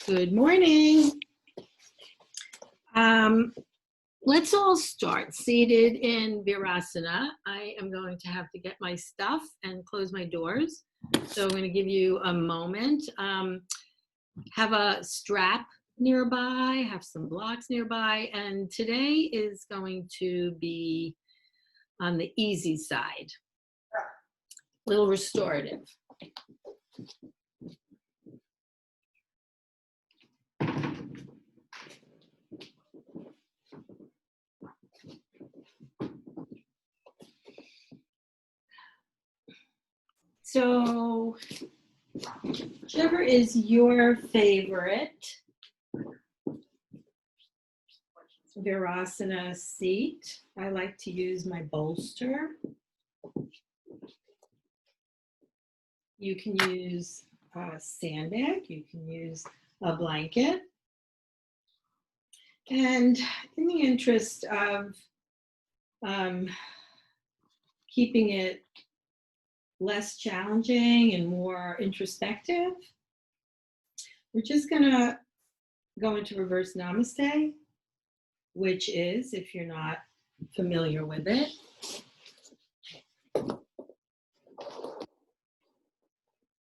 Good morning. Let's all start seated in Virasana. I am going to have to get my stuff and close my doors. So I'm going to give you a moment. Have a strap nearby, have some blocks nearby. And today is going to be on the easy side, a little restorative. So, whichever is your favorite Virasana seat, I like to use my bolster. You can use a sandbag, you can use a blanket. And in the interest of keeping it less challenging and more introspective, we're just gonna go into reverse namaste, which is, if you're not familiar with it,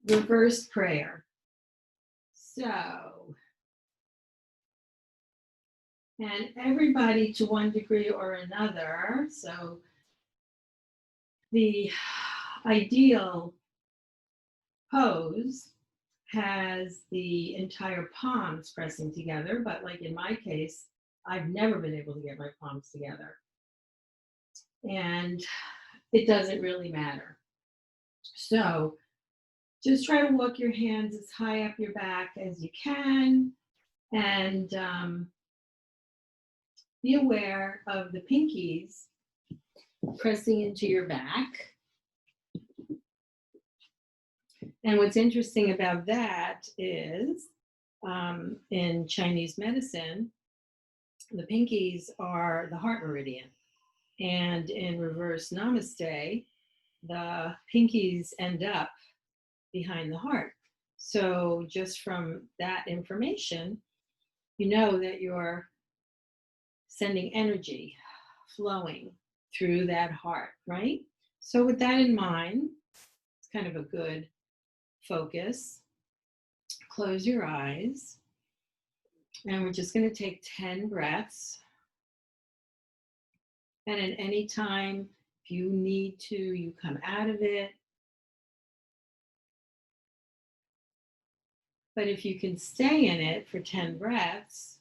reverse prayer. So, and everybody to one degree or another, so the ideal pose has the entire palms pressing together, but like in my case, I've never been able to get my palms together. And it doesn't really matter. So just try to walk your hands as high up your back as you can, and be aware of the pinkies pressing into your back. And what's interesting about that is in Chinese medicine, the pinkies are the heart meridian. And in reverse namaste, the pinkies end up behind the heart. So just from that information, you know that you're sending energy flowing through that heart, right? So with that in mind, it's kind of a good focus. Close your eyes. And we're just going to take 10 breaths. And at any time, if you need to, you come out of it. But if you can stay in it for 10 breaths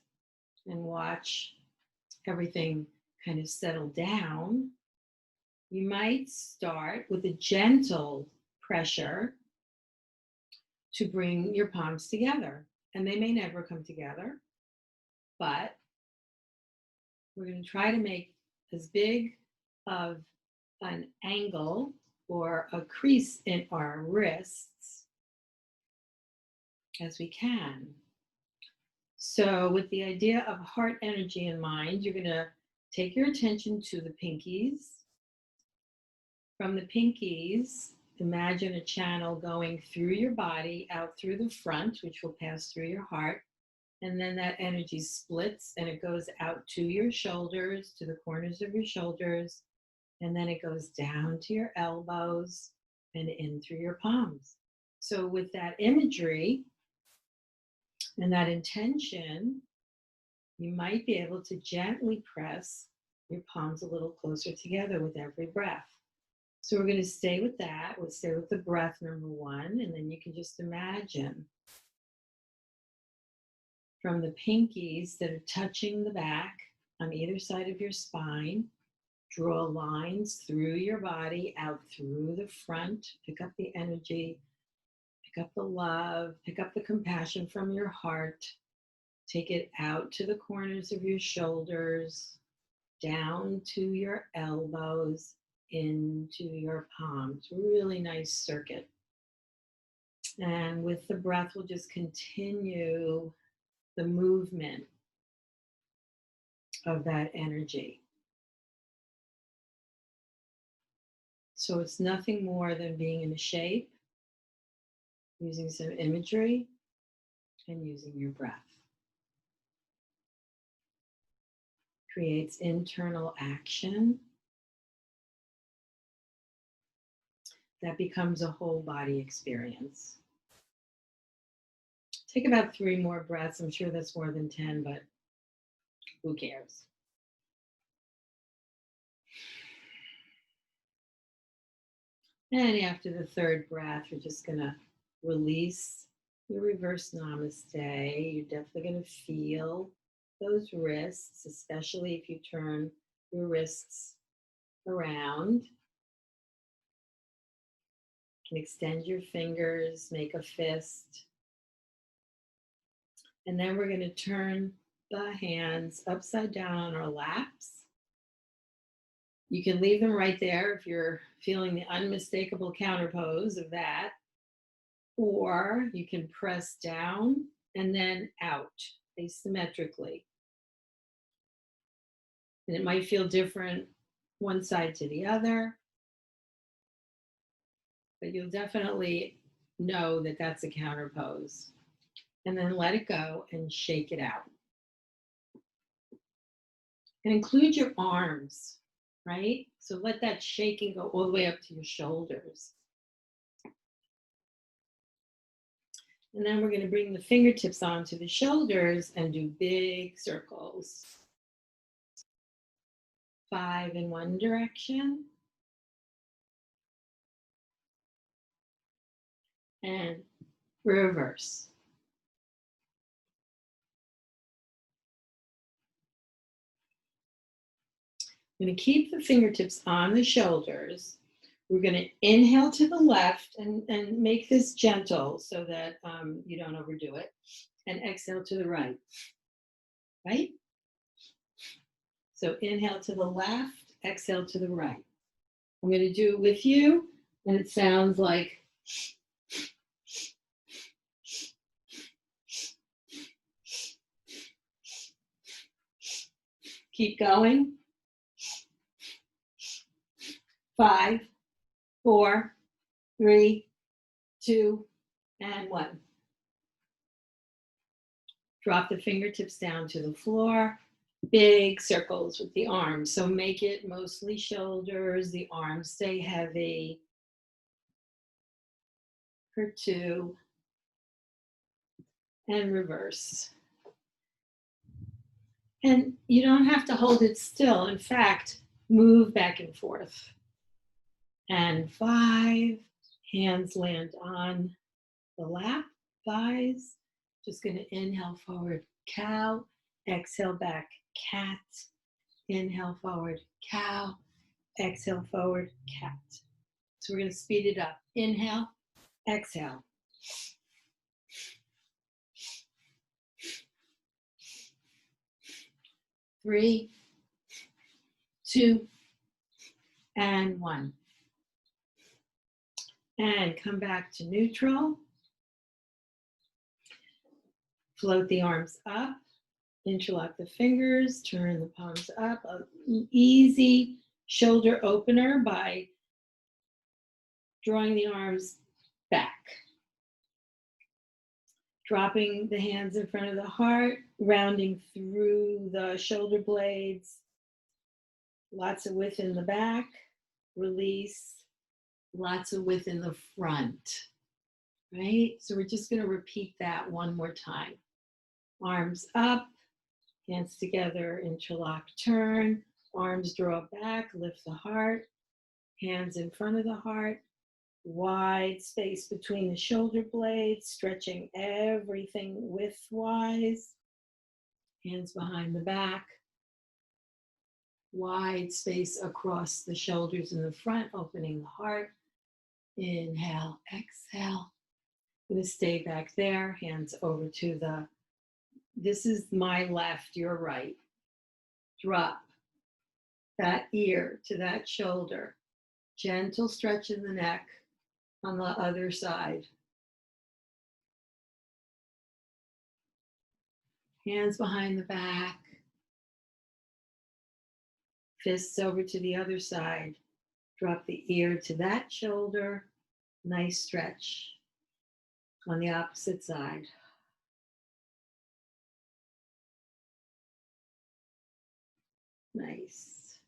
and watch everything kind of settle down, you might start with a gentle pressure to bring your palms together. And they may never come together, but we're going to try to make as big of an angle or a crease in our wrists as we can. So with the idea of heart energy in mind, you're going to take your attention to the pinkies. From the pinkies, imagine a channel going through your body, out through the front, which will pass through your heart. And then that energy splits and it goes out to your shoulders, to the corners of your shoulders. And then it goes down to your elbows and in through your palms. So with that imagery and that intention, you might be able to gently press your palms a little closer together with every breath. So we're going to stay with that. We'll stay with the breath, number one, and then you can just imagine from the pinkies that are touching the back on either side of your spine, draw lines through your body, out through the front, pick up the energy, pick up the love, pick up the compassion from your heart, take it out to the corners of your shoulders, down to your elbows, into your palms. Really nice circuit. And with the breath, we'll just continue the movement of that energy. So it's nothing more than being in a shape, using some imagery, and using your breath. Creates internal action that becomes a whole body experience. Take about 3 more breaths. I'm sure that's more than 10, but who cares? And after the 3rd breath, you're just going to release your reverse namaste. You're definitely going to feel those wrists, especially if you turn your wrists around. You can extend your fingers, make a fist. And then we're going to turn the hands upside down on our laps. You can leave them right there if you're feeling the unmistakable counter pose of that. Or you can press down and then out asymmetrically. And it might feel different one side to the other, but you'll definitely know that that's a counter pose. And then let it go and shake it out. And include your arms, right? So let that shaking go all the way up to your shoulders. And then we're going to bring the fingertips onto the shoulders and do big circles. 5 in one direction. And reverse. I'm going to keep the fingertips on the shoulders. We're going to inhale to the left and make this gentle so that you don't overdo it. And exhale to the right. Right? So inhale to the left, exhale to the right. I'm going to do it with you, and it sounds like keep going. 5, 4, 3, 2, and 1. Drop the fingertips down to the floor. Big circles with the arms. So make it mostly shoulders. The arms stay heavy. For 2. And reverse. And you don't have to hold it still. In fact, move back and forth. And 5, hands land on the lap, thighs. Just going to inhale forward, cow. Exhale back, cat. Inhale forward, cow. Exhale forward, cat. So we're going to speed it up. Inhale, exhale. Three, 2, and 1. And come back to neutral. Float the arms up. Interlock the fingers. Turn the palms up. An easy shoulder opener by drawing the arms back. Dropping the hands in front of the heart. Rounding through the shoulder blades. Lots of width in the back. Release. Lots of width in the front, right? So we're just going to repeat that one more time. Arms up, hands together, interlock, turn. Arms draw back, lift the heart. Hands in front of the heart. Wide space between the shoulder blades, stretching everything widthwise. Hands behind the back. Wide space across the shoulders in the front, opening the heart. Inhale, exhale. I'm going to stay back there, hands over to this is my left, your right. Drop that ear to that shoulder. Gentle stretch in the neck on the other side. Hands behind the back. Fists over to the other side. Drop the ear to that shoulder. Nice stretch on the opposite side. Nice.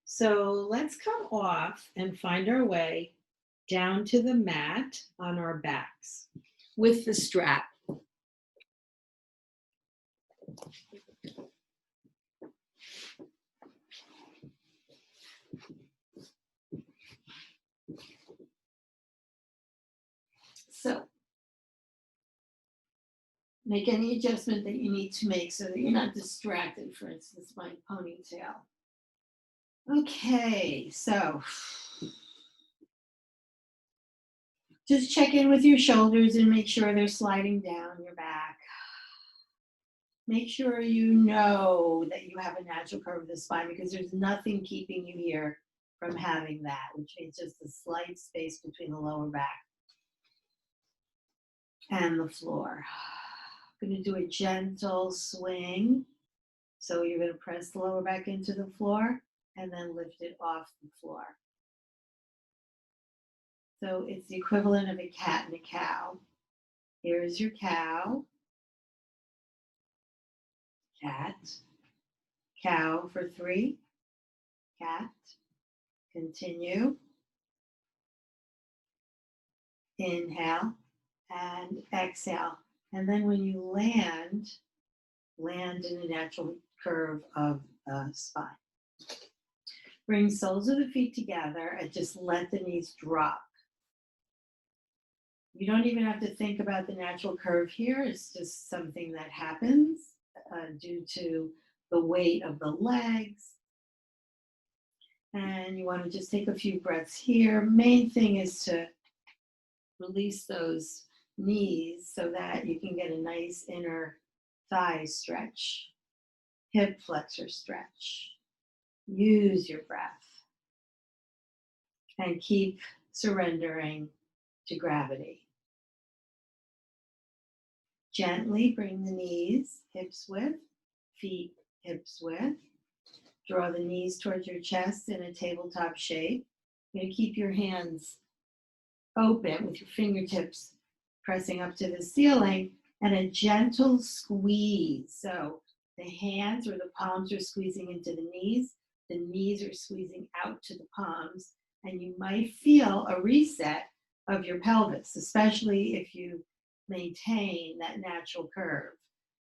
So let's come off and find our way down to the mat on our backs with the strap. So make any adjustment that you need to make so that you're not distracted. For instance, my ponytail. Okay, so just check in with your shoulders and make sure they're sliding down your back. Make sure you know that you have a natural curve of the spine because there's nothing keeping you here from having that, which means just a slight space between the lower back and the floor. I'm going to do a gentle swing. So you're going to press the lower back into the floor and then lift it off the floor. So it's the equivalent of a cat and a cow. Here's your cow, cat, cow for 3, cat, continue, inhale and exhale. And then when you land in a natural curve of the spine. Bring soles of the feet together and just let the knees drop. You don't even have to think about the natural curve here. It's just something that happens due to the weight of the legs. And you want to just take a few breaths here. Main thing is to release those knees so that you can get a nice inner thigh stretch, hip flexor stretch. Use your breath and keep surrendering to gravity. Gently bring the knees hips width, feet hips width. Draw the knees towards your chest in a tabletop shape. You're going to keep your hands open with your fingertips pressing up to the ceiling and a gentle squeeze. So the hands or the palms are squeezing into the knees are squeezing out to the palms, and you might feel a reset of your pelvis, especially if you maintain that natural curve.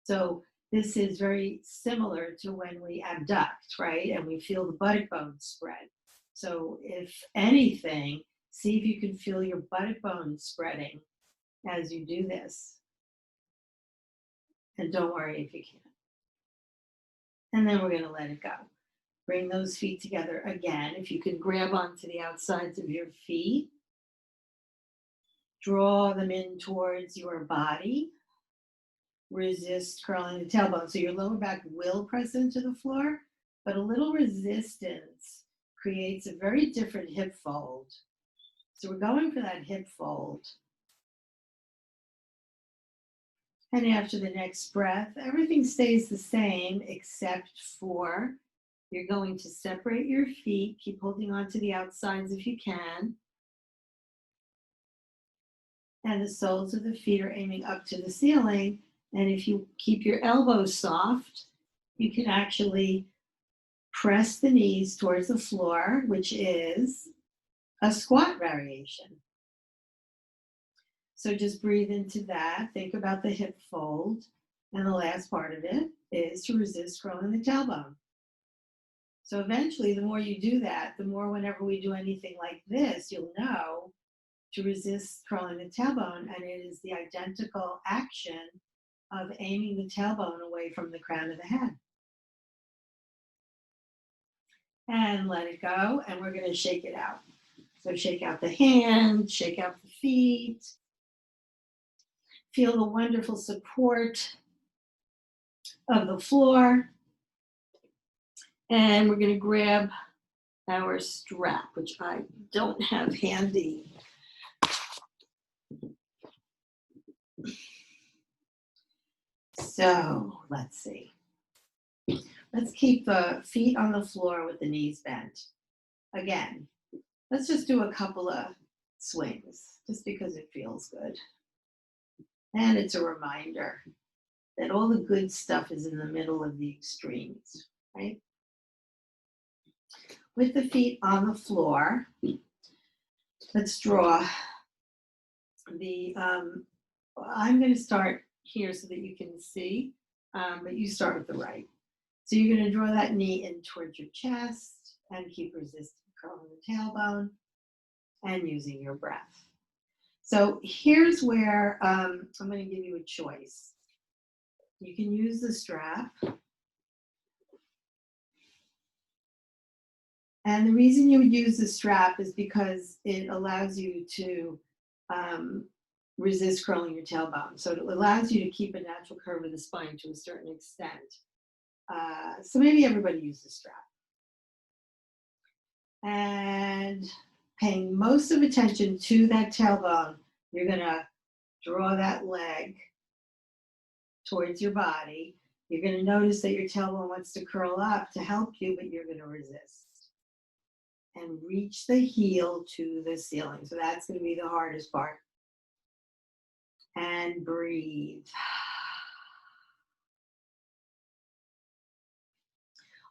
So this is very similar to when we abduct, right? And we feel the buttock bones spread. So if anything, see if you can feel your buttock bones spreading as you do this. And don't worry if you can't. And then we're going to let it go. Bring those feet together again. If you can grab onto the outsides of your feet, draw them in towards your body. Resist curling the tailbone. So your lower back will press into the floor, but a little resistance creates a very different hip fold. So we're going for that hip fold. And after the next breath, everything stays the same except for you're going to separate your feet. Keep holding on to the outsides if you can. And the soles of the feet are aiming up to the ceiling. And if you keep your elbows soft, you can actually press the knees towards the floor, which is a squat variation. So just breathe into that. Think about the hip fold. And the last part of it is to resist curling the tailbone. So eventually, the more you do that, the more whenever we do anything like this, you'll know to resist curling the tailbone. And it is the identical action of aiming the tailbone away from the crown of the head. And let it go. And we're going to shake it out. So shake out the hands, shake out the feet. Feel the wonderful support of the floor. And we're going to grab our strap, which I don't have handy. So let's see. Let's keep the feet on the floor with the knees bent. Again, let's just do a couple of swings, just because it feels good. And it's a reminder that all the good stuff is in the middle of the extremes, right? with the feet on the floor. Let's draw the, I'm going to start here so that you can see, but you start with the right. So you're going to draw that knee in towards your chest and keep resisting curling the tailbone and using your breath. So here's where I'm going to give you a choice. You can use the strap. And the reason you would use the strap is because it allows you to resist curling your tailbone. So it allows you to keep a natural curve of the spine to a certain extent. So maybe everybody uses the strap. And paying most of attention to that tailbone, you're going to draw that leg towards your body. You're going to notice that your tailbone wants to curl up to help you, but you're going to resist. And reach the heel to the ceiling. So that's going to be the hardest part. And breathe.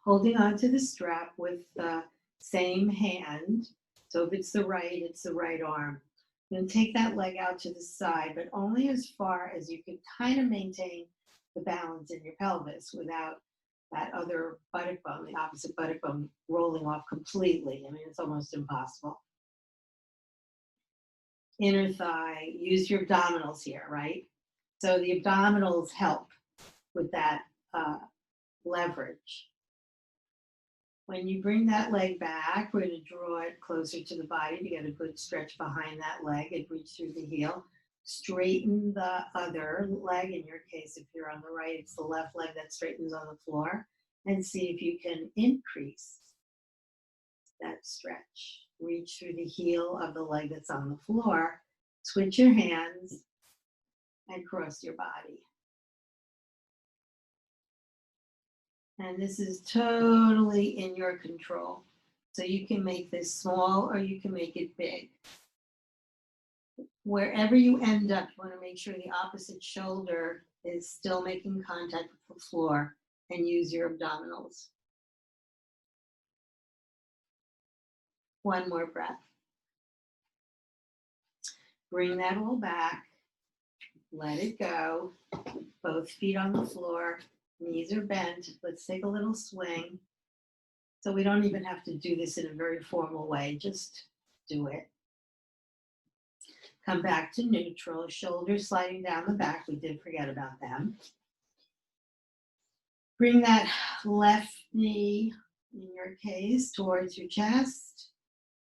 Holding on to the strap with the same hand. So if it's the right arm. Then take that leg out to the side, but only as far as you can kind of maintain the balance in your pelvis without that other buttock bone, the opposite buttock bone, rolling off completely. I mean, it's almost impossible. Inner thigh, use your abdominals here, right? So the abdominals help with that leverage. When you bring that leg back, we're going to draw it closer to the body to get a good stretch behind that leg and reach through the heel. Straighten the other leg. In your case, if you're on the right, it's the left leg that straightens on the floor. And see if you can increase that stretch. Reach through the heel of the leg that's on the floor. Switch your hands and cross your body. And this is totally in your control. So you can make this small or you can make it big. Wherever you end up, you want to make sure the opposite shoulder is still making contact with the floor and use your abdominals. One more breath. Bring that all back. Let it go. Both feet on the floor. Knees are bent. Let's take a little swing. So we don't even have to do this in a very formal way. Just do it. Come back to neutral. Shoulders sliding down the back. We did forget about them. Bring that left knee, in your case, towards your chest.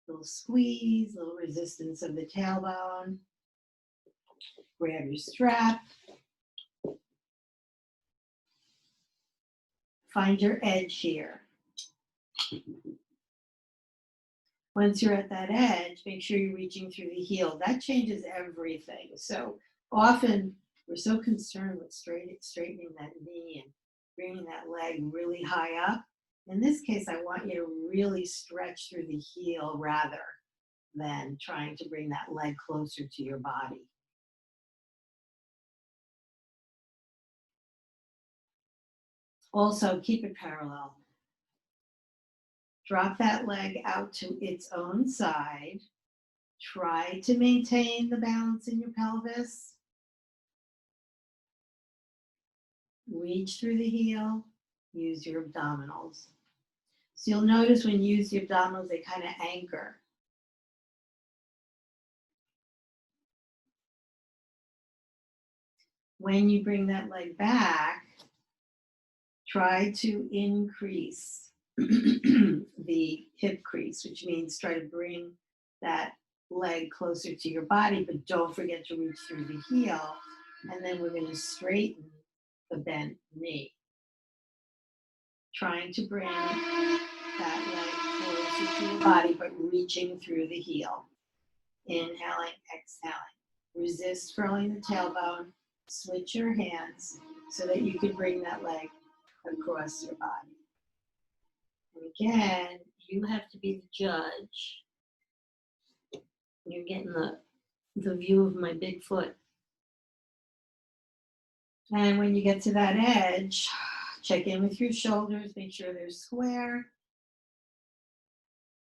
Little squeeze, little resistance of the tailbone. Grab your strap. Find your edge here. Once you're at that edge, make sure you're reaching through the heel. That changes everything. So often we're so concerned with straightening that knee and bringing that leg really high up. In this case, I want you to really stretch through the heel rather than trying to bring that leg closer to your body. Also, keep it parallel. Drop that leg out to its own side. Try to maintain the balance in your pelvis. Reach through the heel. Use your abdominals. So you'll notice when you use the abdominals, they kind of anchor. When you bring that leg back, try to increase the hip crease, which means try to bring that leg closer to your body, but don't forget to reach through the heel. And then we're going to straighten the bent knee. Trying to bring that leg closer to your body, but reaching through the heel. Inhaling, exhaling. Resist curling the tailbone. Switch your hands so that you can bring that leg across your body. And again, you have to be the judge. You're getting the view of my big foot. And when you get to that edge, check in with your shoulders, make sure they're square.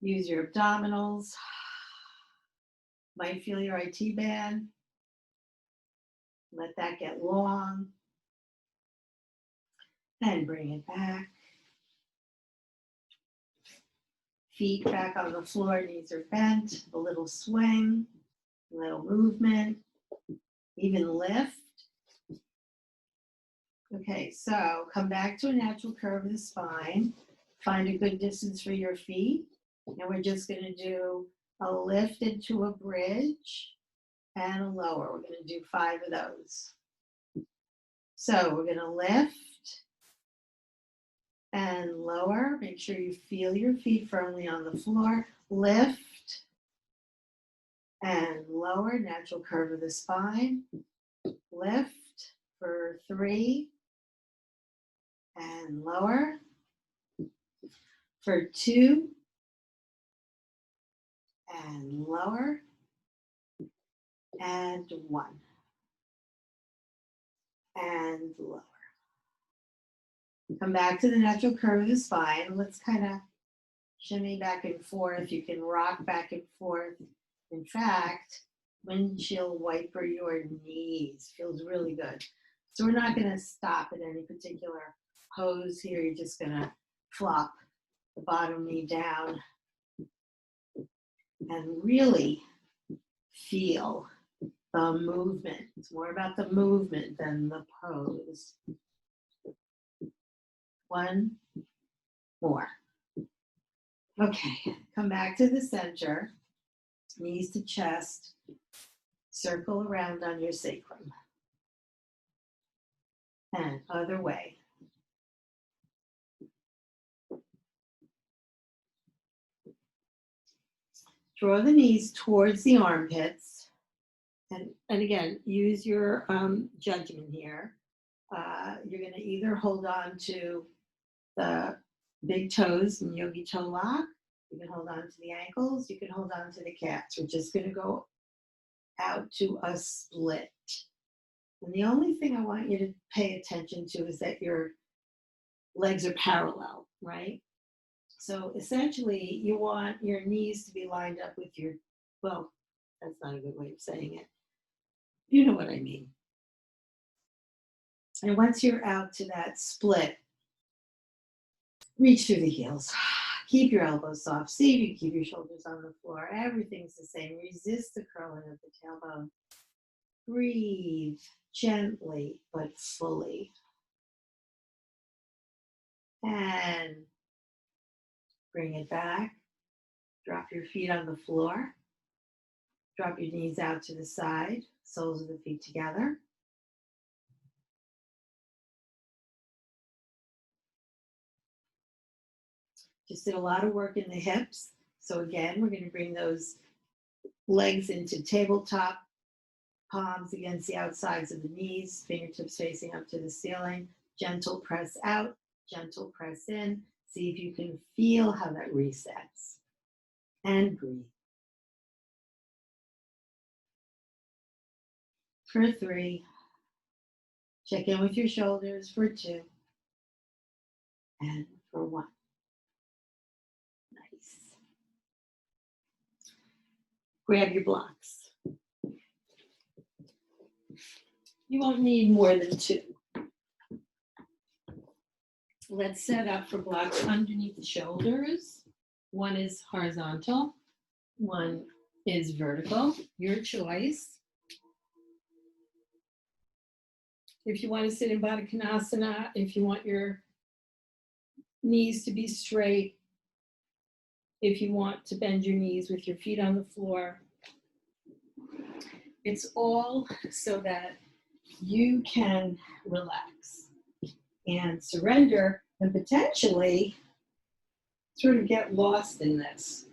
Use your abdominals. Might feel your IT band. Let that get long. And bring it back. Feet back on the floor, knees are bent. A little swing, a little movement, even lift. Okay, so come back to a natural curve of the spine. Find a good distance for your feet. And we're just going to do a lift into a bridge and a lower. We're going to do 5 of those. So we're going to lift and lower. Make sure you feel your feet firmly on the floor. Lift and lower, natural curve of the spine. Lift for 3 and lower for 2 and lower and 1 and lower. Come back to the natural curve of the spine. Let's kind of shimmy back and forth. You can rock back and forth. In fact, windshield wiper your knees. Feels really good. So we're not going to stop at any particular pose here. You're just going to flop the bottom knee down and really feel the movement. It's more about the movement than the pose. 1 more. Okay, come back to the center, knees to chest, circle around on your sacrum. And other way. Draw the knees towards the armpits. And again, use your judgment here. You're going to either hold on to the big toes in yogi toe lock. You can hold on to the ankles. You can hold on to the calves. We're just going to go out to a split. And the only thing I want you to pay attention to is that your legs are parallel, right? So essentially, you want your knees to be lined up with your, well, that's not a good way of saying it. You know what I mean. And once you're out to that split, reach through the heels. Keep your elbows soft. See if you can keep your shoulders on the floor. Everything's the same. Resist the curling of the tailbone. Breathe gently but fully. And bring it back. Drop your feet on the floor. Drop your knees out to the side. Soles of the feet together. Just did a lot of work in the hips. So again, we're going to bring those legs into tabletop, palms against the outsides of the knees, fingertips facing up to the ceiling. Gentle press out, gentle press in. See if you can feel how that resets. And breathe. For 3. Check in with your shoulders for 2. And for 1. Nice. Grab your blocks. You won't need more than 2. Let's set up for blocks underneath the shoulders. One is horizontal, one is vertical, your choice. If you want to sit in Baddha Konasana, if you want your knees to be straight, if you want to bend your knees with your feet on the floor, it's all so that you can relax and surrender and potentially sort of get lost in this.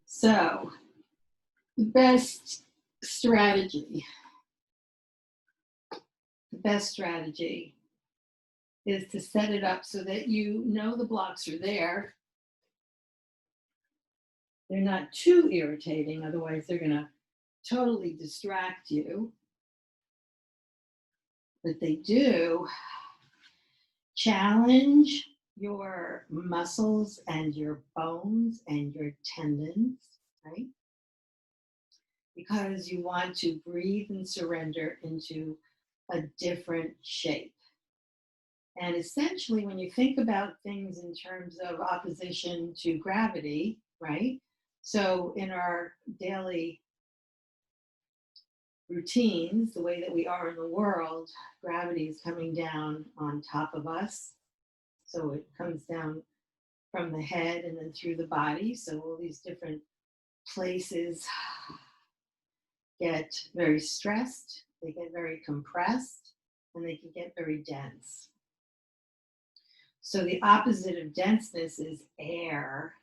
So, the best strategy is to set it up so that you know the blocks are there. They're not too irritating, otherwise they're going to totally distract you. But they do challenge your muscles and your bones and your tendons, right? Because you want to breathe and surrender into a different shape. And essentially, when you think about things in terms of opposition to gravity, right? So in our daily routines, the way that we are in the world, gravity is coming down on top of us. So it comes down from the head and then through the body. So all these different places get very stressed, they get very compressed, and they can get very dense. So the opposite of denseness is air.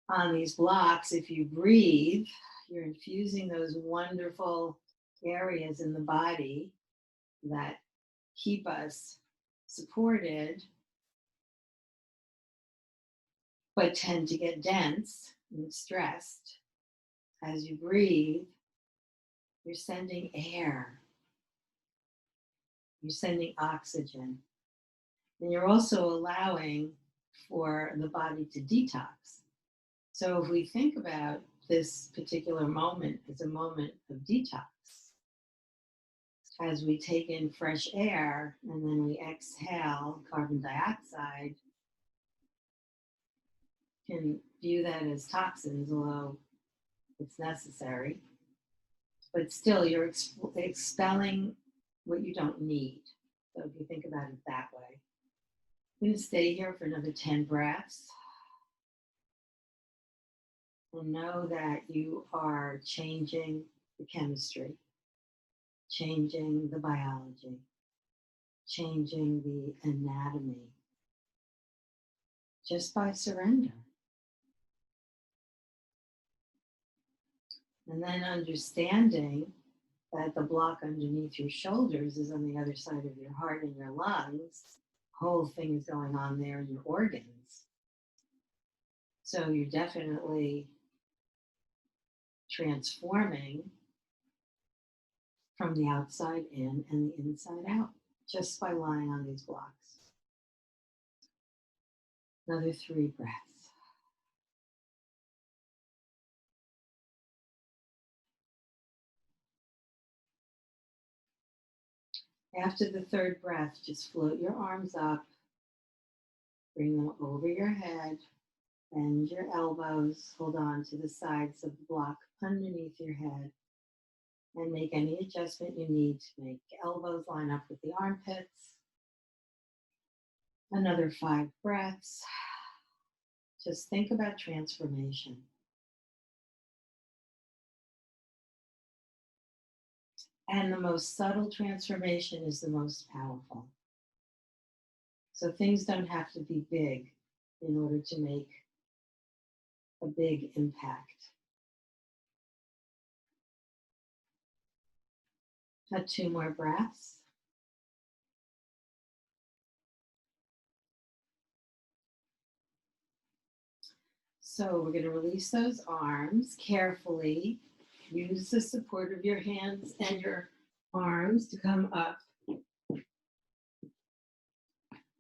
On these blocks, if you breathe, you're infusing those wonderful areas in the body that keep us supported, but tend to get dense and stressed. As you breathe, you're sending air, you're sending oxygen, and you're also allowing for the body to detox. So if we think about this particular moment as a moment of detox, as we take in fresh air and then we exhale carbon dioxide, can view that as toxins, although it's necessary. But still, you're expelling what you don't need. So if you think about it that way. I'm going to stay here for another 10 breaths. And know that you are changing the chemistry, changing the biology, changing the anatomy, just by surrender. And then understanding that the block underneath your shoulders is on the other side of your heart and your lungs. Whole thing is going on there in your organs. So you're definitely transforming from the outside in and the inside out just by lying on these blocks. Another 3 breaths. After the 3rd breath, just float your arms up, bring them over your head, bend your elbows, hold on to the sides of the block underneath your head, and make any adjustment you need to make elbows line up with the armpits. Another 5 breaths. Just think about transformation. And the most subtle transformation is the most powerful. So things don't have to be big in order to make a big impact. Got 2 more breaths. So we're going to release those arms carefully. Use the support of your hands and your arms to come up.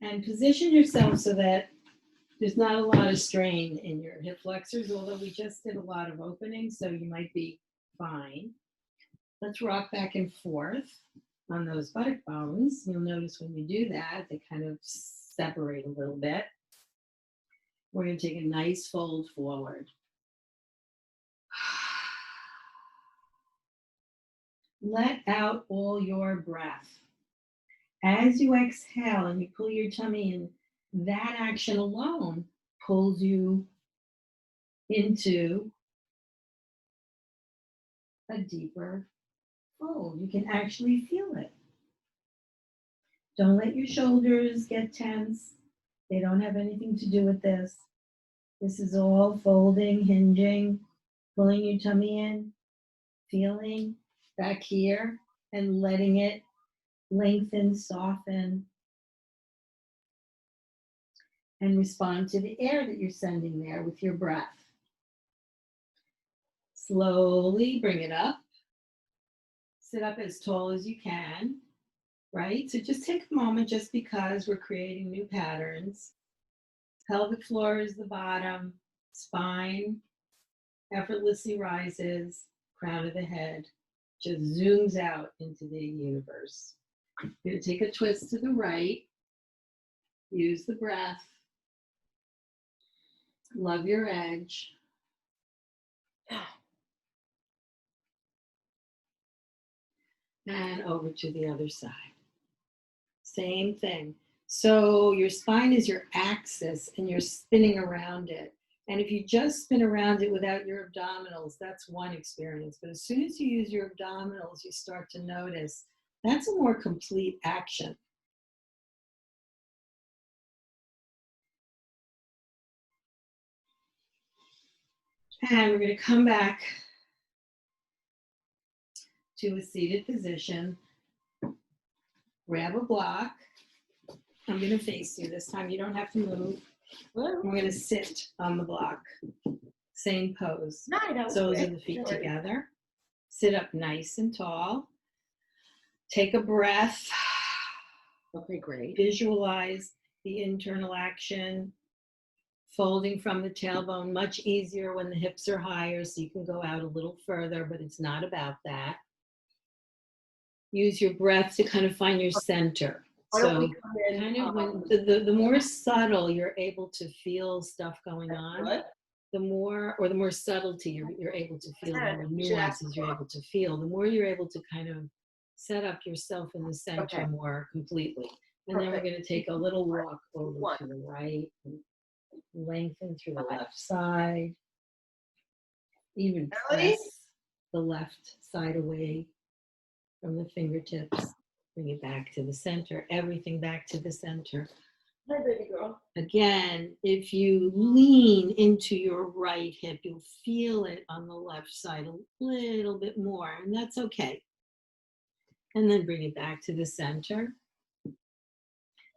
And position yourself so that there's not a lot of strain in your hip flexors, although we just did a lot of openings, so you might be fine. Let's rock back and forth on those buttock bones. You'll notice when you do that, they kind of separate a little bit. We're going to take a nice fold forward. Let out all your breath. As you exhale and you pull your tummy in, that action alone pulls you into a deeper fold. You can actually feel it. Don't let your shoulders get tense. They don't have anything to do with this. This is all folding, hinging, pulling your tummy in, feeling back here, and letting it lengthen, soften, and respond to the air that you're sending there with your breath. Slowly bring it up. Sit up as tall as you can. right? So just take a moment, just because we're creating new patterns. Pelvic floor is the bottom, spine effortlessly rises, crown of the head just zooms out into the universe. You're going to take a twist to the right, use the breath, love your edge. And over to the other side. Same thing. So your spine is your axis and you're spinning around it. And if you just spin around it without your abdominals, that's one experience. But as soon as you use your abdominals, you start to notice that's a more complete action. And we're going to come back to a seated position. Grab a block. I'm going to face you this time. You don't have to move. We're going to sit on the block. Same pose. Soles of the feet together. Sit up nice and tall. Take a breath. Okay, great. Visualize the internal action. Folding from the tailbone, much easier when the hips are higher, so you can go out a little further, but it's not about that. Use your breath to kind of find your center. So kind of when the more subtle you're able to feel stuff going on, the more subtlety you're able to feel, the more nuances you're able to feel, the more you're able to kind of set up yourself in the center more completely. And then we're going to take a little walk over to the right, and lengthen through the left side, even press the left side away from the fingertips. Bring it back to the center, everything back to the center. Hi, baby girl. Again, if you lean into your right hip, you'll feel it on the left side a little bit more, and that's okay. And then bring it back to the center.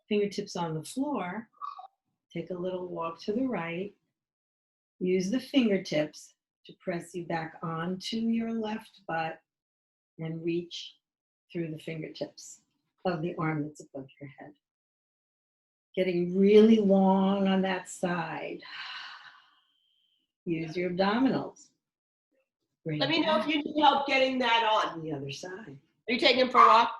Fingertips on the floor. Take a little walk to the right. Use the fingertips to press you back onto your left butt and reach through the fingertips of the arm that's above your head. Getting really long on that side. Use your abdominals. Let me know if you need help getting that on. The other side. Are you taking him for a walk?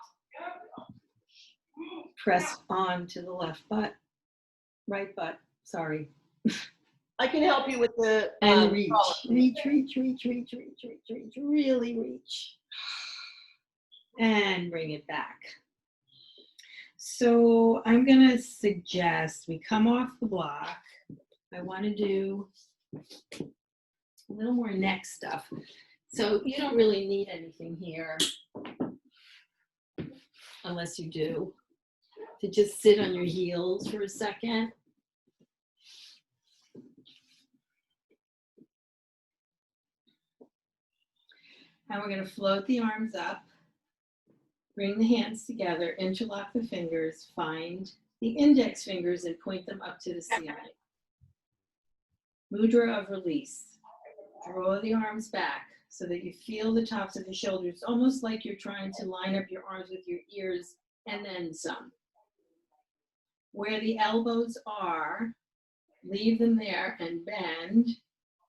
Press on to the left butt. Right butt, sorry. I can help you with the and reach, really reach. And bring it back. So I'm going to suggest we come off the block. I want to do a little more neck stuff. So you don't really need anything here, unless you do, to just sit on your heels for a second. And we're going to float the arms up, bring the hands together, interlock the fingers, find the index fingers and point them up to the ceiling. Mudra of release. Draw the arms back so that you feel the tops of the shoulders, almost like you're trying to line up your arms with your ears and then some. Where the elbows are, leave them there and bend.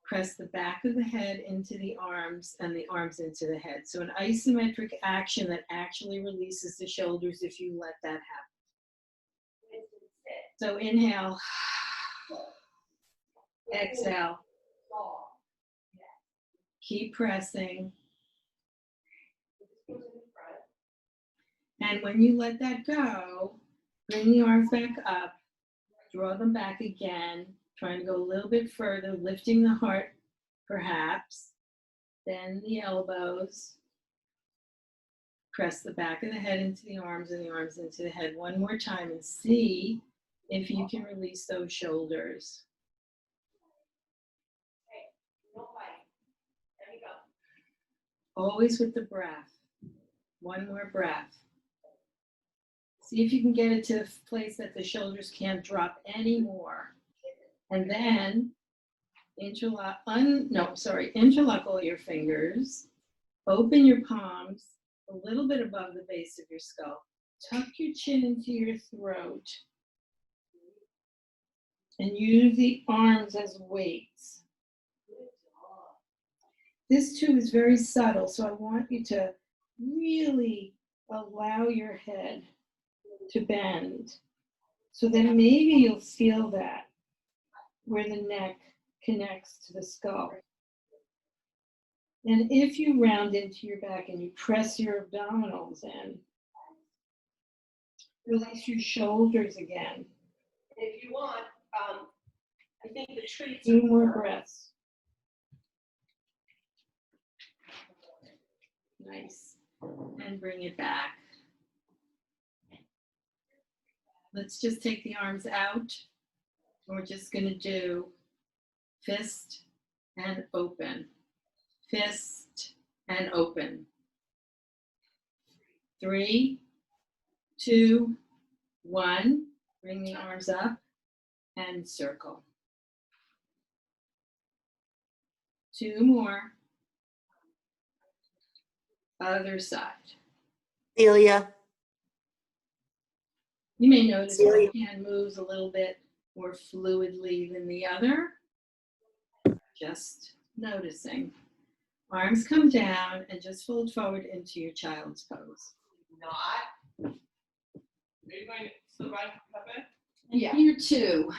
Press the back of the head into the arms and the arms into the head. So an isometric action that actually releases the shoulders if you let that happen. So inhale, exhale, keep pressing. And when you let that go, bring the arms back up, draw them back again, trying to go a little bit further, lifting the heart perhaps, then the elbows, press the back of the head into the arms and the arms into the head one more time and see if you can release those shoulders. Always with the breath. One more breath. See if you can get it to a place that the shoulders can't drop anymore. And then interlock all your fingers. Open your palms a little bit above the base of your skull. Tuck your chin into your throat and use the arms as weights. This too is very subtle, so I want you to really allow your head to bend. So then maybe you'll feel that where the neck connects to the skull. And if you round into your back and you press your abdominals in, release your shoulders again. If you want, I think the treats. 2 more breaths. Nice. And bring it back. Let's just take the arms out. We're just going to do fist and open. Fist and open. 3, 2, 1. Bring the arms up and circle. 2 more. Other side. Celia. You may notice one hand moves a little bit more fluidly than the other. Just noticing. Arms come down and just fold forward into your child's pose. Not. Are you going to survive Pepe? Yeah. Here too.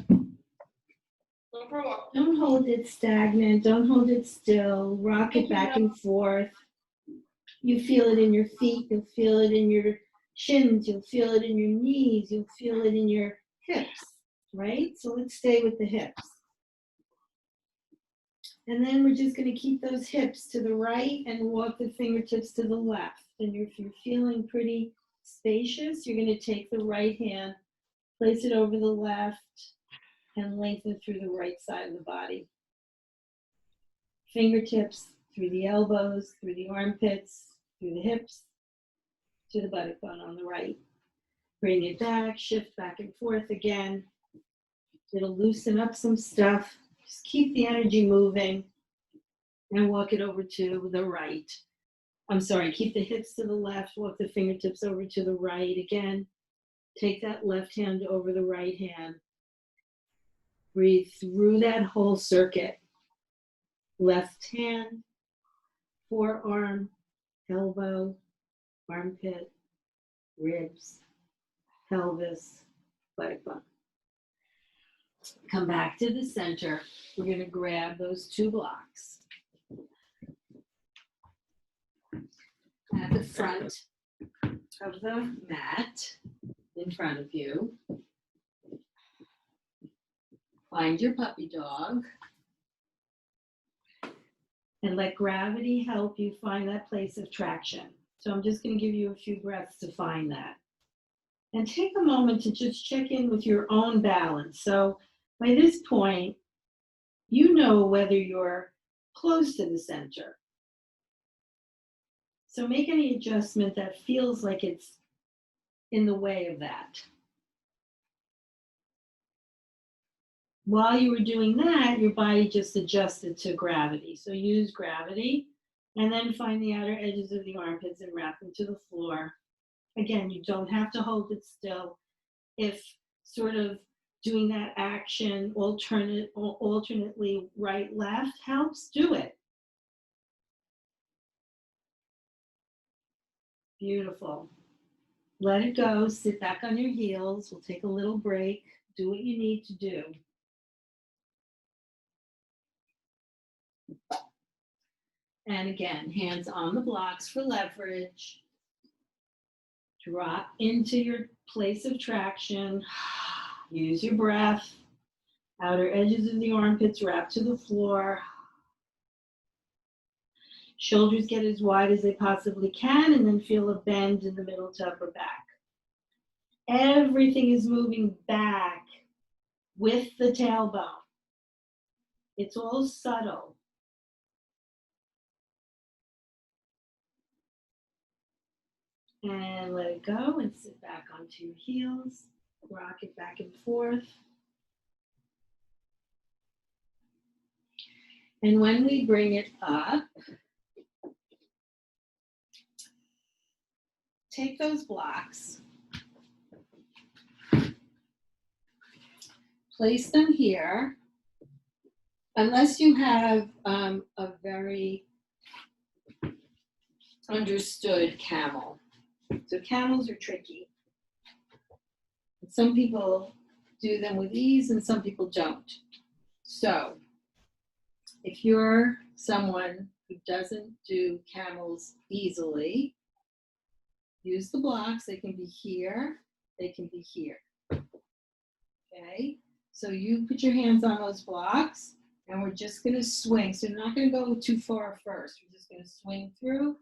Go for a walk. Don't hold it stagnant. Don't hold it still. Rock it back and forth. You feel it in your feet. You'll feel it in your shins. You'll feel it in your knees. You'll feel it in your hips, right? So let's stay with the hips. And then we're just going to keep those hips to the right and walk the fingertips to the left. And if you're feeling pretty spacious, you're going to take the right hand, place it over the left, and lengthen through the right side of the body. Fingertips through the elbows, through the armpits, through the hips, to the buttock bone on the right. Bring it back, shift back and forth again. It'll loosen up some stuff. Just keep the energy moving and walk it over to the right. I'm sorry, keep the hips to the left, walk the fingertips over to the right again. Take that left hand over the right hand. Breathe through that whole circuit. Left hand, forearm, elbow, armpit, ribs, pelvis, buttock bone. Come back to the center. We're going to grab those 2 blocks. At the front of the mat, in front of you. Find your puppy dog. And let gravity help you find that place of traction. So I'm just going to give you a few breaths to find that. And take a moment to just check in with your own balance. So by this point, you know whether you're close to the center. So make any adjustment that feels like it's in the way of that. While you were doing that, your body just adjusted to gravity. So use gravity and then find the outer edges of the armpits and wrap them to the floor. Again, you don't have to hold it still. If sort of doing that action alternately right, left helps, do it. Beautiful. Let it go. Sit back on your heels. We'll take a little break. Do what you need to do. And again, hands on the blocks for leverage. Drop into your place of traction. Use your breath. Outer edges of the armpits wrap to the floor. Shoulders get as wide as they possibly can, and then feel a bend in the middle to upper back. Everything is moving back with the tailbone. It's all subtle. And let it go and sit back onto your heels. Rock it back and forth. And when we bring it up, take those blocks, place them here, unless you have a very understood camel. So camels are tricky. Some people do them with ease and some people don't. So if you're someone who doesn't do camels easily, use the blocks. They can be here, they can be here. Okay, so you put your hands on those blocks and we're just gonna swing. So you're not gonna go too far first. We're just gonna swing through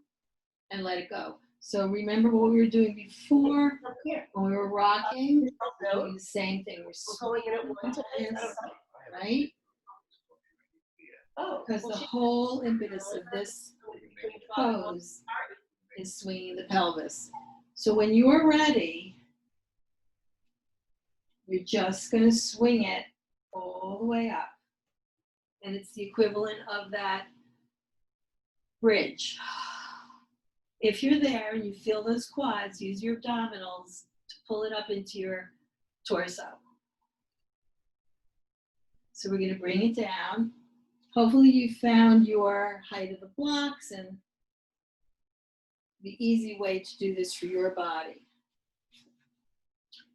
and let it go. So remember what we were doing before Up here. when we were rocking? We're No, doing the same thing. We're we're going in at one time. Yes. Right? Oh, Because well, the she- whole impetus of this pose is swinging the pelvis. So when you're ready, you're just going to swing it all the way up. And it's the equivalent of that bridge. If you're there and you feel those quads, use your abdominals to pull it up into your torso. So we're going to bring it down. Hopefully you found your height of the blocks and the easy way to do this for your body.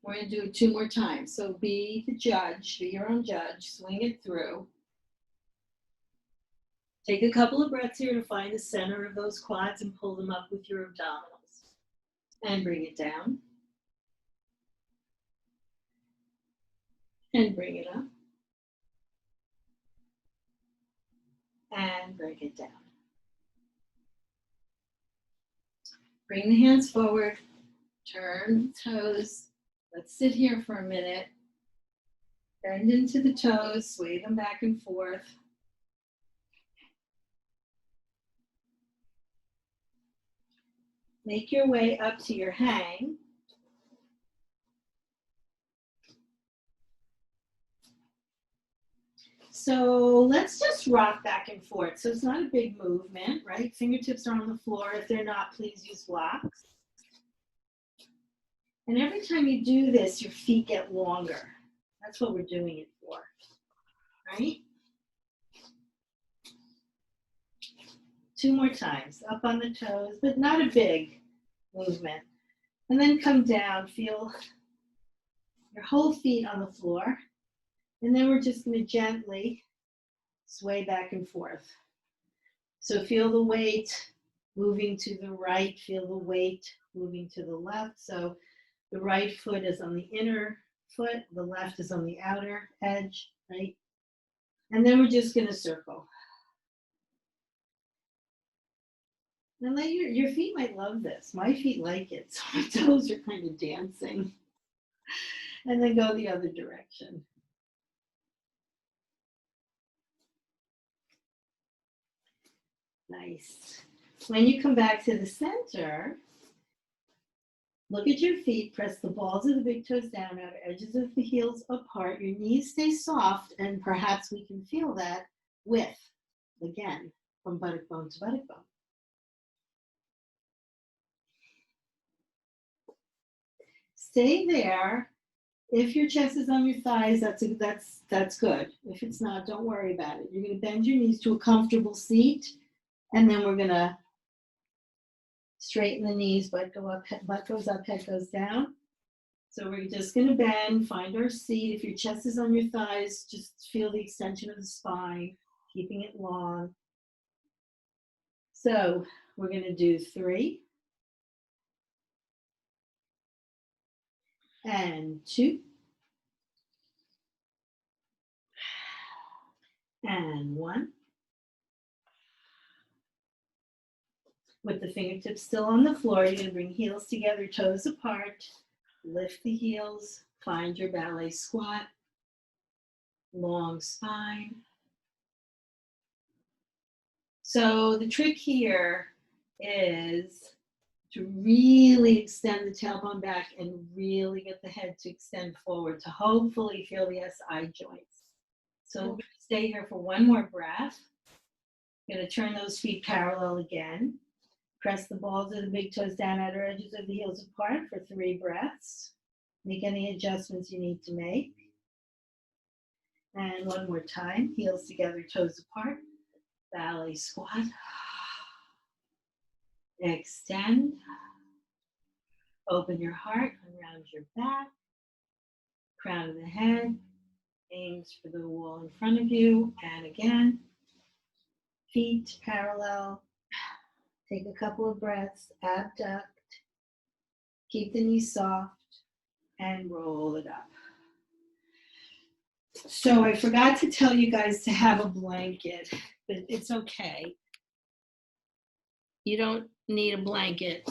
We're going to do it 2 more times. So be the judge, be your own judge, swing it through. Take a couple of breaths here to find the center of those quads and pull them up with your abdominals. And bring it down. And bring it up. And bring it down. Bring the hands forward, turn the toes. Let's sit here for a minute. Bend into the toes, sway them back and forth. Make your way up to your hang. So let's just rock back and forth. So it's not a big movement, right? Fingertips are on the floor. If they're not, please use blocks. And every time you do this, your feet get longer. That's what we're doing it for, right? 2 more times, up on the toes, but not a big movement. And then come down, feel your whole feet on the floor. And then we're just going to gently sway back and forth. So feel the weight moving to the right, feel the weight moving to the left. So the right foot is on the inner foot, the left is on the outer edge, right? And then we're just going to circle. And let your feet might love this. My feet like it, so my toes are kind of dancing. And then go the other direction. Nice. When you come back to the center, look at your feet, press the balls of the big toes down, outer edges of the heels apart. Your knees stay soft, and perhaps we can feel that width, again, from buttock bone to buttock bone. Stay there. If your chest is on your thighs, that's good. If it's not, don't worry about it. You're going to bend your knees to a comfortable seat, and then we're going to straighten the knees, butt goes up, head goes down. So we're just going to bend, find our seat. If your chest is on your thighs, just feel the extension of the spine, keeping it long. So we're going to do 3. And 2. And 1. With the fingertips still on the floor, you're going to bring heels together, toes apart. Lift the heels, find your ballet squat. Long spine. So the trick here is to really extend the tailbone back and really get the head to extend forward to hopefully feel the SI joints. So we're going to stay here for 1 more breath. Going to turn those feet parallel again. Press the balls of the big toes down at our edges of the heels apart for 3 breaths. Make any adjustments you need to make. And one more time, heels together, toes apart. Ballet squat. Extend. Open your heart, unround your back. Crown of the head. Aims for the wall in front of you. And again, feet parallel. Take a couple of breaths, abduct. Keep the knees soft and roll it up. So I forgot to tell you guys to have a blanket, but it's okay. You don't need a blanket.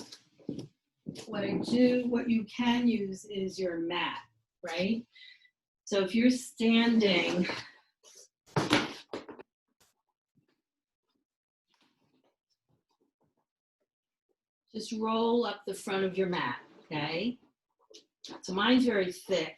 What you can use is your mat, right? So if you're standing, just roll up the front of your mat, okay? So mine's very thick,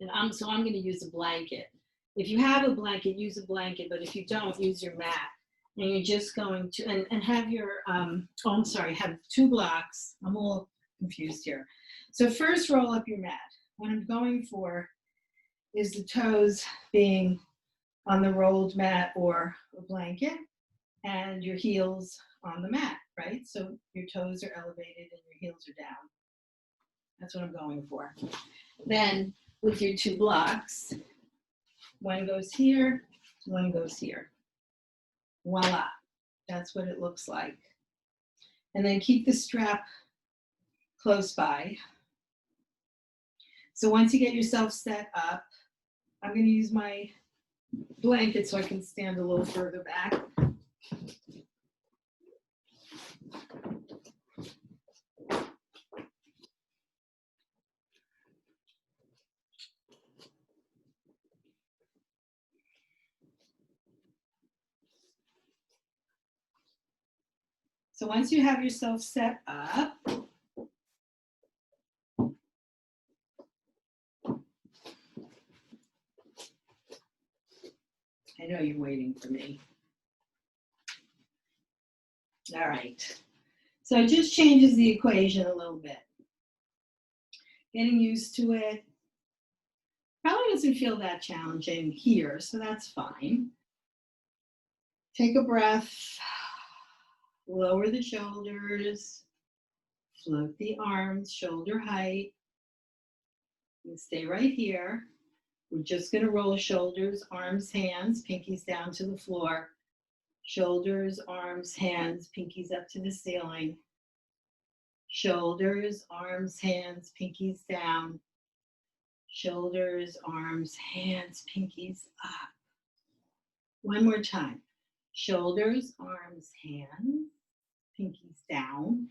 and I'm going to use a blanket. If you have a blanket, use a blanket, but if you don't, use your mat. And you're just going to, and have your, have 2 blocks. I'm all confused here. So first roll up your mat. What I'm going for is the toes being on the rolled mat or a blanket, and your heels on the mat, right? So your toes are elevated and your heels are down. That's what I'm going for. Then with your 2 blocks, one goes here, one goes here. Voila, that's what it looks like. And then keep the strap close by. So once you get yourself set up, I'm going to use my blanket so I can stand a little further back. So once you have yourself set up, I know you're waiting for me. All right. So it just changes the equation a little bit. Getting used to it. Probably doesn't feel that challenging here, so that's fine. Take a breath. Lower the shoulders. Float the arms, shoulder height. And stay right here. We're just going to roll shoulders, arms, hands, pinkies down to the floor. Shoulders, arms, hands, pinkies up to the ceiling. Shoulders, arms, hands, pinkies down. Shoulders, arms, hands, pinkies up. One more time. Shoulders, arms, hands, pinkies down.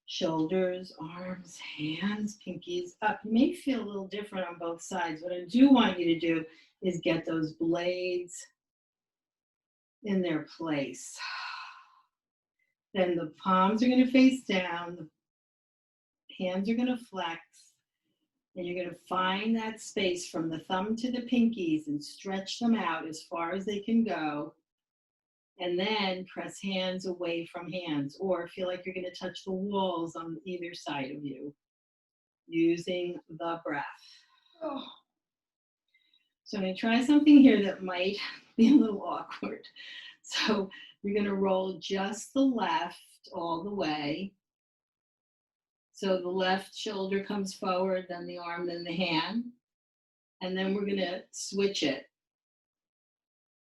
Shoulders, arms, hands, pinkies up. You may feel a little different on both sides. What I do want you to do is get those blades in their place. Then the palms are going to face down. The hands are going to flex. And you're going to find that space from the thumb to the pinkies and stretch them out as far as they can go. And then press hands away from hands, or feel like you're going to touch the walls on either side of you using the breath. Oh. So I'm going to try something here that might be a little awkward. So you're going to roll just the left all the way. So the left shoulder comes forward, then the arm, then the hand. And then we're going to switch it.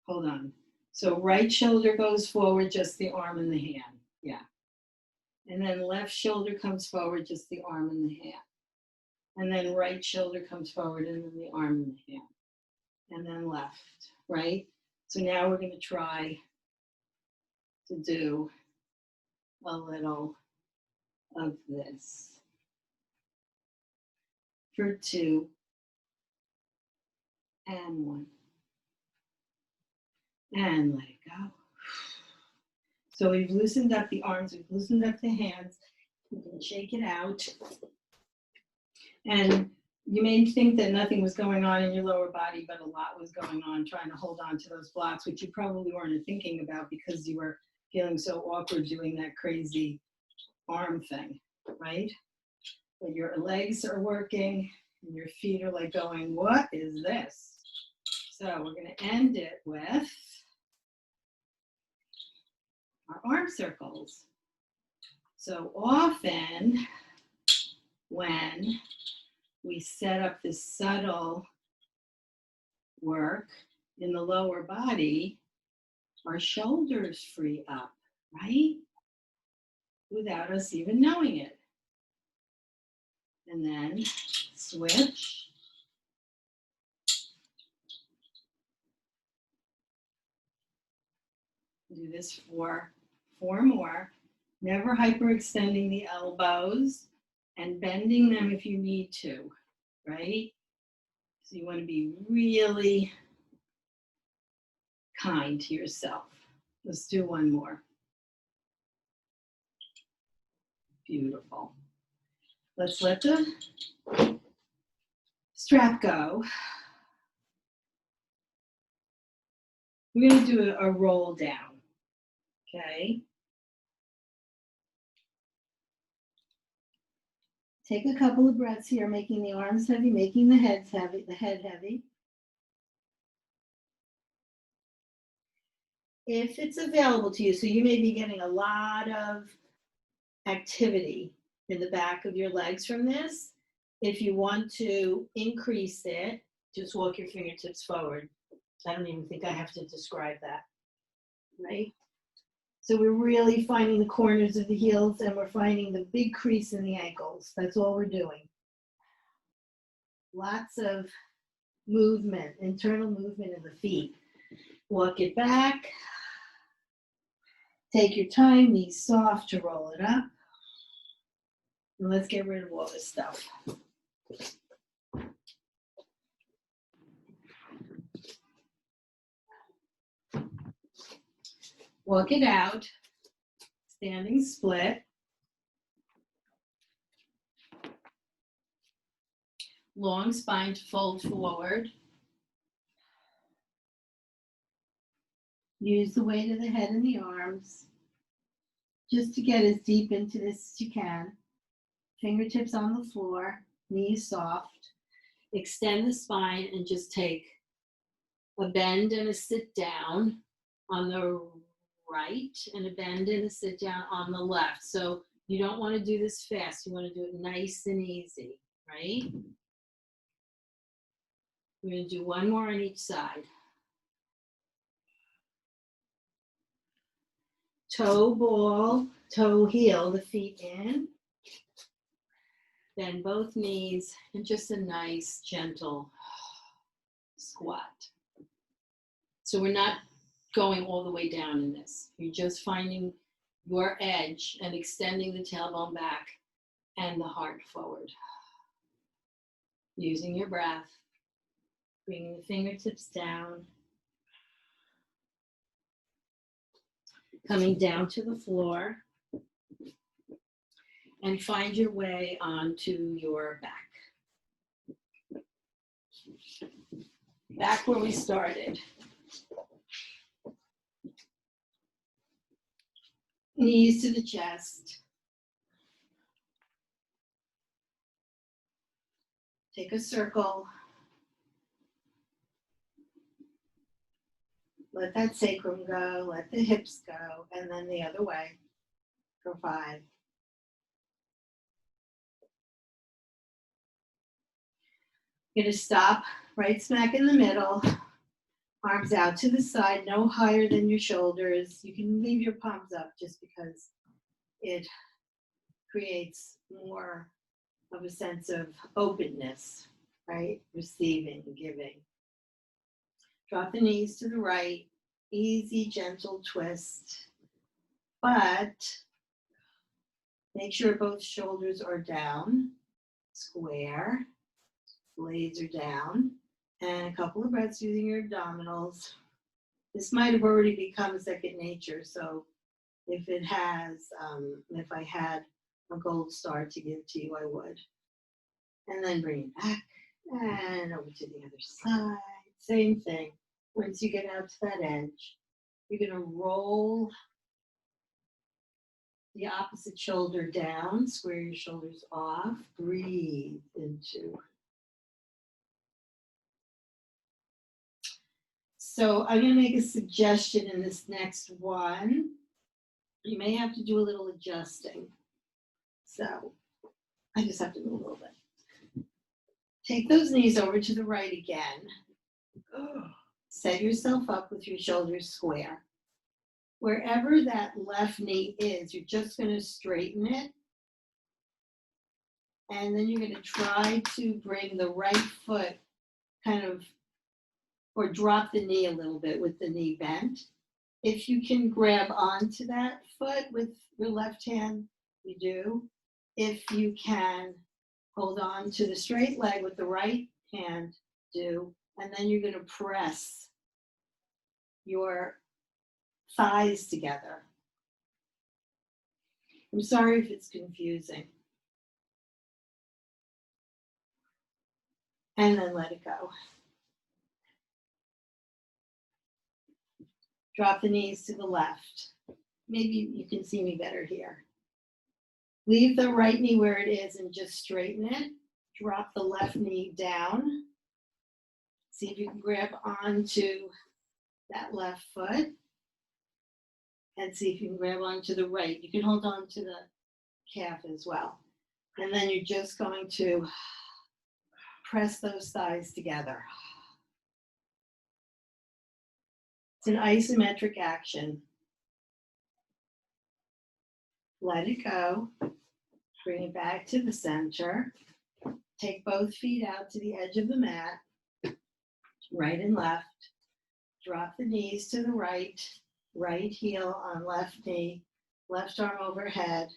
Hold on. So right shoulder goes forward, just the arm and the hand. Yeah. And then left shoulder comes forward, just the arm and the hand. And then right shoulder comes forward, and then the arm and the hand. And then left, right? So now we're going to try to do a little of this. For 2 and 1. And let it go. So we've loosened up the arms, we've loosened up the hands. You can shake it out. And you may think that nothing was going on in your lower body, but a lot was going on trying to hold on to those blocks, which you probably weren't thinking about because you were feeling so awkward doing that crazy arm thing, right? But your legs are working and your feet are like going, what is this? So we're going to end it with our arm circles. So often when we set up this subtle work in the lower body, our shoulders free up, right? Without us even knowing it. And then switch. Do this for 4 more. Never hyperextending the elbows and bending them if you need to, right? So you want to be really kind to yourself. Let's do 1 more. Beautiful. Let's let the strap go. We're going to do a roll down, okay? Take a couple of breaths here, making the arms heavy, making the head heavy. If it's available to you, so you may be getting a lot of activity in the back of your legs from this. If you want to increase it, just walk your fingertips forward. I don't even think I have to describe that, right? So we're really finding the corners of the heels and we're finding the big crease in the ankles. That's all we're doing. Lots of movement, internal movement in the feet. Walk it back. Take your time, knees soft to roll it up. And let's get rid of all this stuff. Walk it out, standing split. Long spine to fold forward. Use the weight of the head and the arms just to get as deep into this as you can. Fingertips on the floor, knees soft. Extend the spine and just take a bend and a sit down on the right and a bend and a sit down on the left. So you don't want to do this fast. You want to do it nice and easy, right? We're going to do 1 more on each side. Toe ball, toe heel, the feet in. Bend both knees and just a nice gentle squat. So we're not going all the way down in this. You're just finding your edge and extending the tailbone back and the heart forward. Using your breath, bringing the fingertips down, coming down to the floor, and find your way onto your back. Back where we started. Knees to the chest. Take a circle. Let that sacrum go, let the hips go, and then the other way for 5. You're going to stop right smack in the middle. Arms out to the side, no higher than your shoulders. You can leave your palms up just because it creates more of a sense of openness, right? Receiving, giving. Drop the knees to the right, easy, gentle twist. But make sure both shoulders are down, square, blades are down. And a couple of breaths using your abdominals. This might have already become second nature, so if it has, if I had a gold star to give to you, I would. And then bring it back and over to the other side. Same thing. Once you get out to that edge, you're going to roll the opposite shoulder down, square your shoulders off, breathe into. So I'm going to make a suggestion in this next one. You may have to do a little adjusting. So I just have to move a little bit. Take those knees over to the right again. Set yourself up with your shoulders square. Wherever that left knee is, you're just going to straighten it. And then you're going to try to bring the right foot kind of, or drop the knee a little bit with the knee bent. If you can grab onto that foot with your left hand, you do. If you can hold on to the straight leg with the right hand, do. And then you're going to press your thighs together. I'm sorry if it's confusing. And then let it go. Drop the knees to the left. Maybe you can see me better here. Leave the right knee where it is and just straighten it. Drop the left knee down. See if you can grab onto that left foot. And see if you can grab onto the right. You can hold on to the calf as well. And then you're just going to press those thighs together. It's an isometric action. Let it go. Bring it back to the center. Take both feet out to the edge of the mat, right and left. Drop the knees to the right, right heel on left knee, left arm overhead.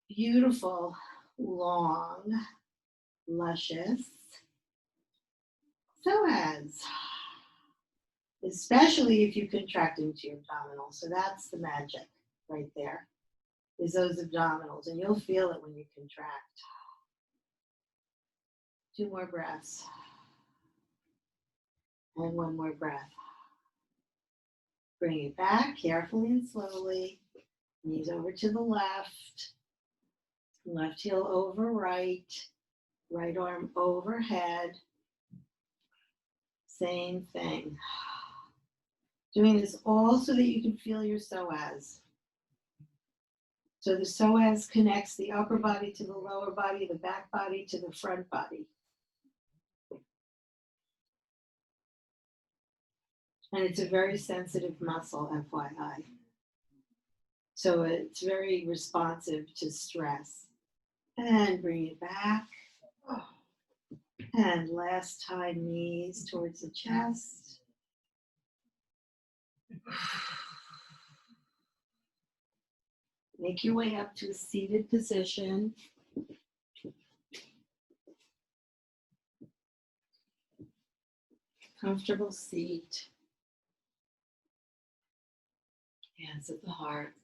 Beautiful, long, luscious psoas. Especially if you contract into your abdominals. So that's the magic right there, is those abdominals. And you'll feel it when you contract. 2 more breaths. And 1 more breath. Bring it back carefully and slowly. Knees over to the left. Left heel over right. Right arm overhead. Same thing. Doing this all so that you can feel your psoas. So the psoas connects the upper body to the lower body, the back body to the front body. And it's a very sensitive muscle, FYI. So it's very responsive to stress. And bring it back. And last time, knees towards the chest. Make your way up to a seated position. Comfortable seat. Hands at the heart.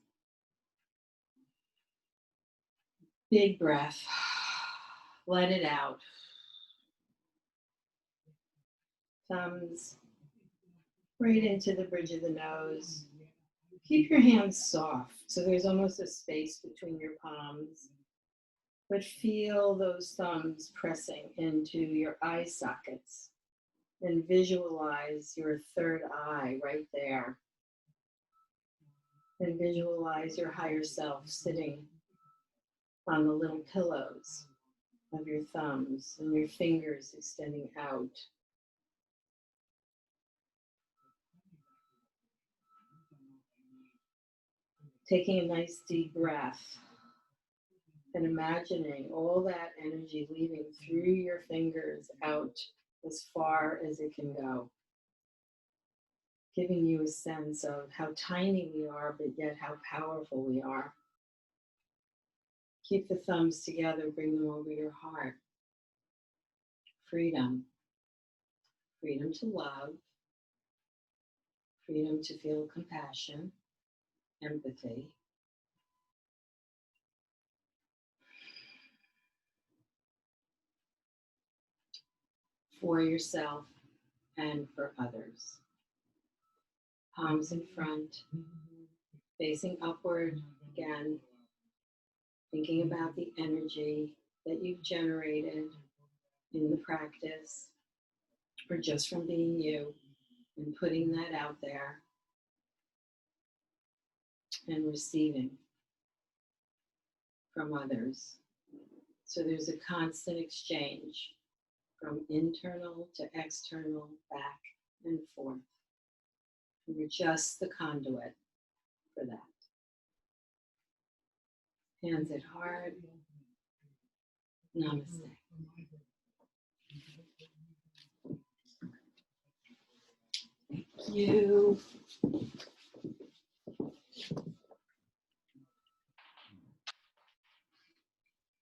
Big breath. Let it out. Thumbs right into the bridge of the nose. Keep your hands soft, so there's almost a space between your palms. But feel those thumbs pressing into your eye sockets. And visualize your third eye right there. And visualize your higher self sitting on the little pillows of your thumbs and your fingers extending out. Taking a nice deep breath and imagining all that energy leaving through your fingers out as far as it can go. Giving you a sense of how tiny we are, but yet how powerful we are. Keep the thumbs together, bring them over your heart. Freedom. Freedom to love. Freedom to feel compassion, empathy. For yourself and for others. Palms in front, facing upward, Again, thinking about the energy that you've generated in the practice, or just from being you, and putting that out there and receiving from others. So there's a constant exchange from internal to external, back and forth. And you're just the conduit for that. Hands at heart. Namaste. Thank you.